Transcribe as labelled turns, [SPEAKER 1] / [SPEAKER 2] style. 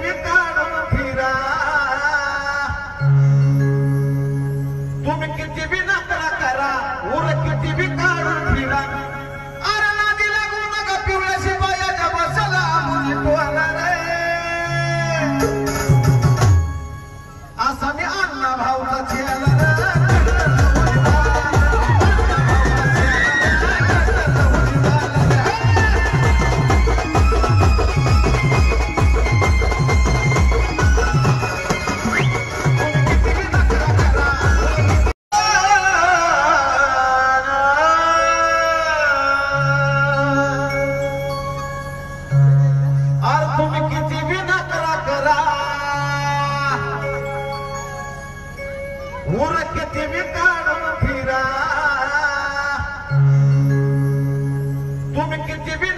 [SPEAKER 1] बी काढून फिरा तुम्ही किती बी नकरा करा उर किती बी काढून फिरा अरे नादी लागू नका पिवळ्या शिपायाच्या बसला मुली पोहला रे असा मी अण्णा भाऊचा चेला रे तुम्ही किती बी नकरा करा उर किती बी काढून फिरा तुम्ही किती बी